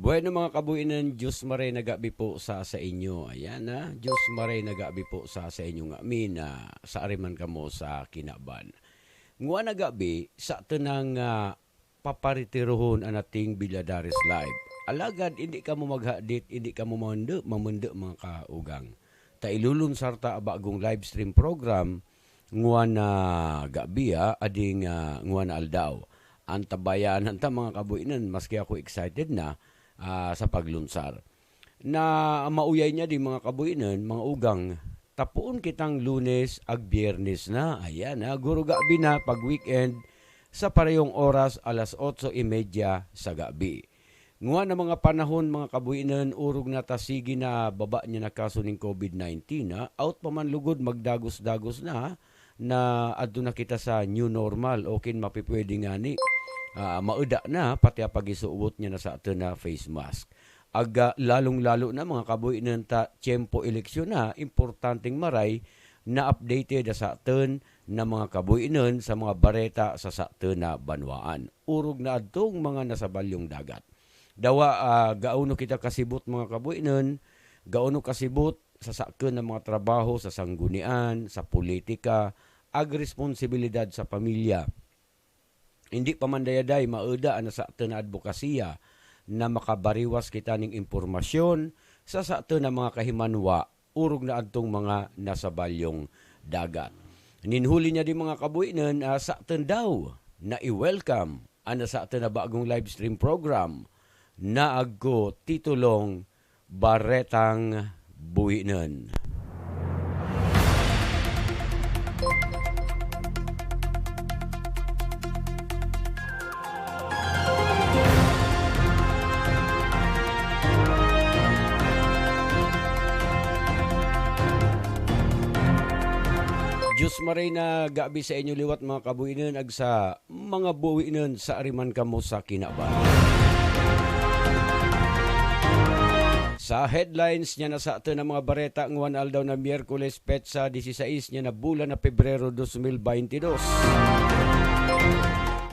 Bueno mga kabuinan, Diyos maray nagabi po sa inyo. Ayan na, Diyos maray nagabi po sa inyo nga amin na sa ariman kamo sa kinaban. Ngwa nagabi sa tenang paparitirohon ang ating Bilyadaris Live. Alagad, hindi ka mo maghadit, hindi ka mo mamende mga kaugang. Ta ilulunsar ta bagong live stream program ngwa na gabi ading ngwa na aldaw. Ang tabayanan ta mga kabuinan, maski ako excited na sa paglunsar. Na mauyay niya di mga kabuinan, mga ugang, tapuon kitang Lunes ag Biyernes na. Ayan guro gabi na pag weekend sa parehong oras alas 8:30 sa gabi. Nguha na mga panahon mga kabuinan, urog na tasigi na baba niya na kaso ng COVID-19 out pa man lugod magdagos-dagos na adto na kita sa new normal. Okay mapipwede nga ni. Mauda na pati pag-isuot niya na sa ato na face mask. Lalong-lalo na mga kabuinan ta tiyempo eleksyon na, importanteng maray na updated sa aton na mga kabuinan sa mga bareta sa aton na banwaan. Urog na adtong mga nasa balyong dagat. Dawa gaono kita kasibot mga kabuinan, gaono kasibot sa sakon ng mga trabaho sa sanggunian, sa politika, ag responsibilidad sa pamilya. Hindi pa man dayaday mauda na sa aton na advokasya na makabariwas kita ning impormasyon sa aton na mga kahimanwa urog na adtong mga nasa balyong dagat. Ninhuli niya di mga kabuinan sa aton daw na i-welcome ana sa aton na bagong live stream program na agko titulong Baretang Buhinan. Diyos maray na gabi sa inyo liwat mga kabuinan ag sa mga buwinan sa ariman kamo sa kinaban. Sa headlines niya na sa ato ng mga bareta ngwan aldaw na Miyerkules petsa 16 niya na bulan na Pebrero 2022.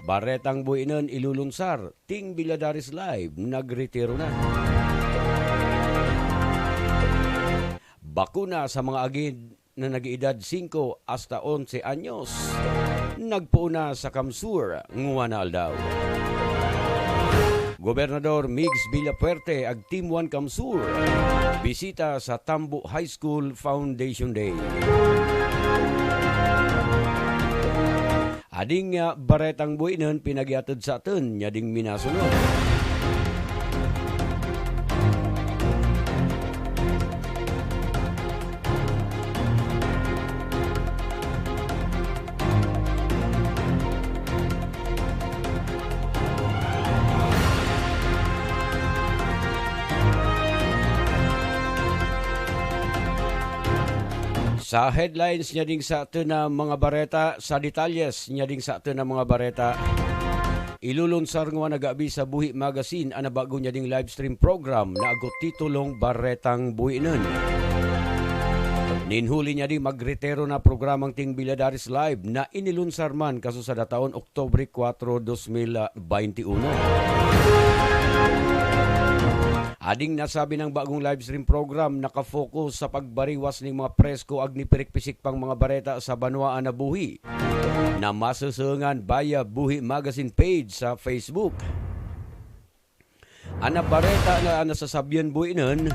Baretang buwinan ilulunsar, Ting Bilyadaris Live nagretiro na. Bakuna sa mga agid na nag-iedad 5 hasta 11 anyos. Nagpuuna sa Kamsur, ngwa na aldaw. Gobernador Migs Villapuerte ag Team 1 Kamsur. Bisita sa Tambo High School Foundation Day. Ading baretang buinan pinagiatod sa aton, nyading minasunod. Sa headlines niya ding sa ato na mga bareta, sa detalyes niya ding sa ato na mga bareta, ilulunsar nga nagabi sa Buhi Magazine ang bago niya ding live stream program na agot titulong Baretang Buhinan. Ninhuli niya ding magretero na programang Ting Bilyadaris Live na inilunsar man kaso sa dataon Oktubre 4, 2021. Ading nasabi ng bagong live stream program nakafocus sa pagbariwas ng mga presko ag ni pirikpisik pang mga bareta sa banwaan na buhi na masusungan via Buhi Magazine page sa Facebook. Ana bareta na nasasabihan buhinan,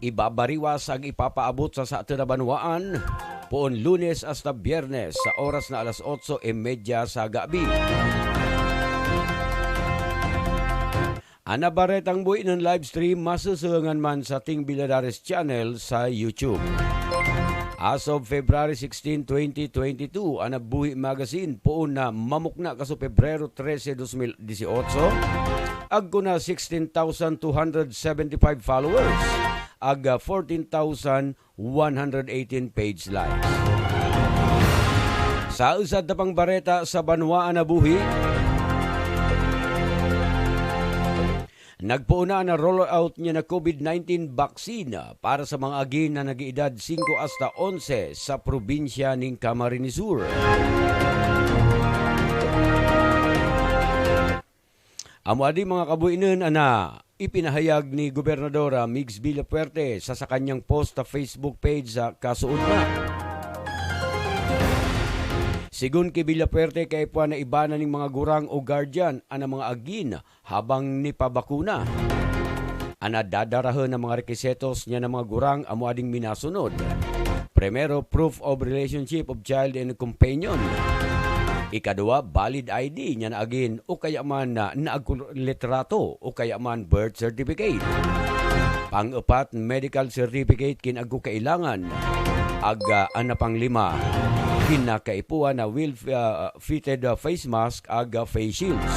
ibabariwas ag ipapaabot sa ato na banwaan poon Lunes hasta Biyernes sa oras na alas 8:30 sa gabi. Ana baretang buhinan live stream masusungan man sa Ting Bilyadaris channel sa YouTube. As of February 16, 2022, ana Buhi Magazine poon na mamukna kaso Pebrero 13, 2018, agko na 16,275 followers, aga 14,118 page likes. Sa usad na pang bareta sa banwaan na buhi, nagpuuna na rollout niya na COVID-19 vaccine para sa mga agin na nag-iedad 5 hasta 11 sa probinsya ng Camarines Sur. Amo adi mga kabuinan ana ipinahayag ni Gobernadora Migs Villapuerte sa kanyang post sa Facebook page sa kasuod na. Sigun kay Villapuerte kay puan na iba na ning mga gurang o guardian ana mga agin habang nipabakuna. Ana dadarahan ng mga requisitos niya ng mga gurang amo ading minasunod. Primero, proof of relationship of child and companion. Ikadua, valid ID niya na agin o kaya man na naaglitrato o kaya man birth certificate. Pang-upat, medical certificate kinagko kailangan. Ana pang-lima, kinakaipuan na well-fitted face mask face shields.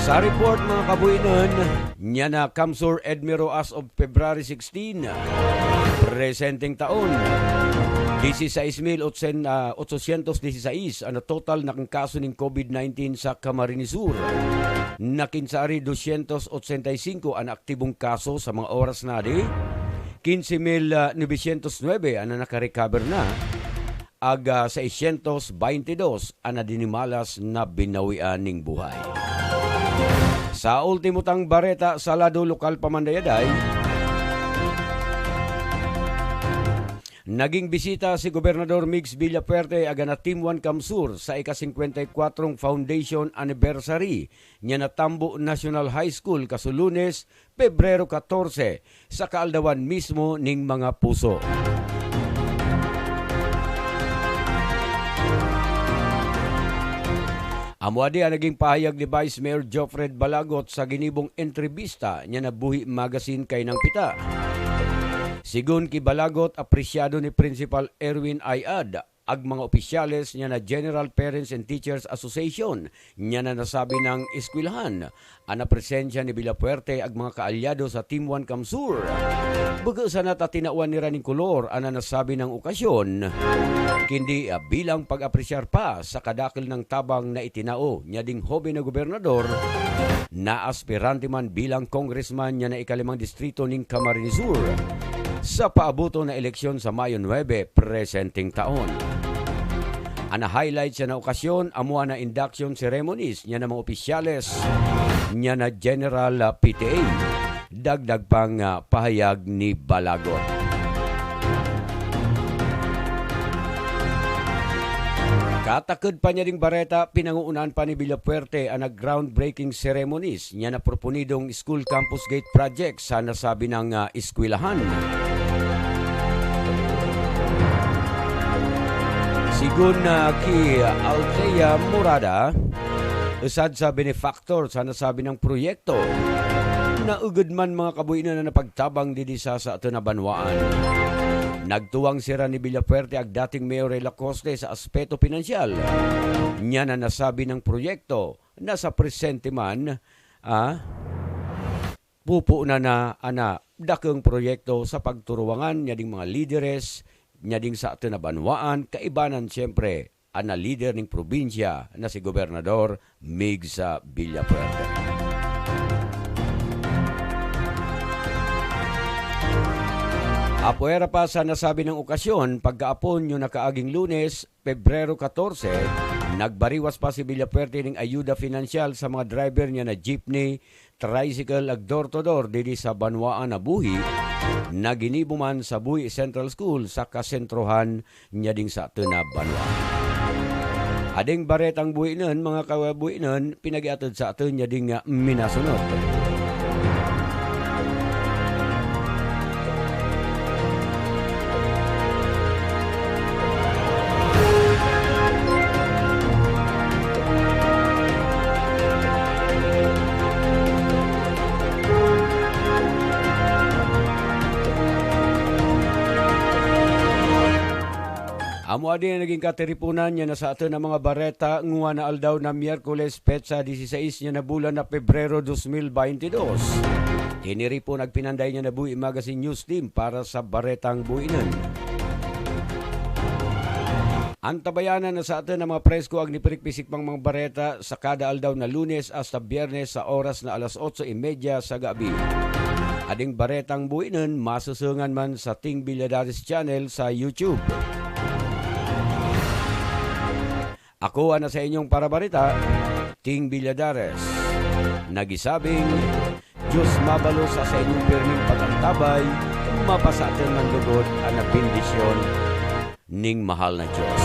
Sa report mga kabuinan, niya na Kamsur Edmiro as of February 16, presenteng taon, 16,816 ang total na kaso ng COVID-19 sa Camarines Sur. Nakinsari 285 ang aktibong kaso sa mga oras na di. 15,909 ang nakarecover na. 622 ang nadinimalas na binawian ng buhay. Sa ultimutang bareta sa lado lokal pamandayaday, naging bisita si Gobernador Migs Villapuerte agana Team 1 Kamsur sa ika-54 Foundation Anniversary niya na Tambo National High School kasulunes, Pebrero 14 sa kaaldawan mismo ning mga puso. Amuadi ang naging pahayag ni Vice Mayor Joffred Balagot sa ginibong entrevista niya na Buhi Magazine kay Nang Pita. Sigun ki Balagot, apresyado ni Principal Erwin Ayad ag mga opisyales niya na General Parents and Teachers Association niya na nasabi ng eskwelahan ang presensya ni Villapuerte ag mga kaalyado sa Team 1 Kamsur. Bago sa natatinauan ni Raning Color ang nasabi ng okasyon, kindi bilang pag-apresyar pa sa kadakil ng tabang na itinao niya ding hobe na gobernador na aspirante man bilang congressman niya na ikalimang distrito ng Camarines Sur sa paabuto na eleksyon sa Mayo 9 presenteng taon. Ana highlight siya na okasyon amuan na induction ceremonies niya na mga opisyales niya na General PTA. Dagdag pang pahayag ni Balagot. Katakod pa niya ding bareta, pinanguunan pa ni Villapuerte ang groundbreaking ceremonies niya na proponidong School Campus Gate Project sa nasabi ng eskwelahan. Sigun ki Althea Morada, usad sa benefactor sa nasabi ng proyekto, naugod man mga kabuinan na napagtabang didi sa ato na banwaan. Nagtuwang sira ni Villapuerte ag dating Mayor Lacoste sa aspeto pinansyal. Niya na nasabi ng proyekto na sa presente man, pupo na dakeng proyekto sa pagturuangan niya ding mga lideres, niya ding sa ato na banwaan, kaibanan siyempre ana leader ng probinsya na si Gobernador Migs Villapuerte. Apuera pa sa nasabi ng okasyon, pagkaapon yung nakaaging Lunes, Pebrero 14, nagbariwas pa si Villapuerte ng ayuda finansyal sa mga driver niya na jeepney, tricycle ag door-to-door didi sa Banwaan na Buhi, na ginibo man sa Buhi Central School sa kasentrohan niya ding sa Tuna Banwaan. Ading baretang buhinan, mga kawabuhinan, pinagiatod sa atin niya ding minasunod. Amo adi na naging kateripunan niya na sa ato ng mga bareta nguwa na aldaw na Miyerkules petsa 16 niya na bulan na Pebrero 2022. Tiniri po nagpinanday niya na Buhi Magazine News Team para sa baretang buinan. Antabayanan na sa ato ng mga presko ag nipirikpisik pang mga bareta sa kada aldaw na Lunes hasta Biyernes sa oras na alas 8:30 sa gabi. Ading baretang buinan masusungan man sa Ting Villadares channel sa YouTube. Ako na sa inyong parabarita, Ting Villadares. Nagisabing, Diyos mabalo sa inyong pirming pagkantabay, mapasatan man lugod ang bendisyon ning mahal na Diyos.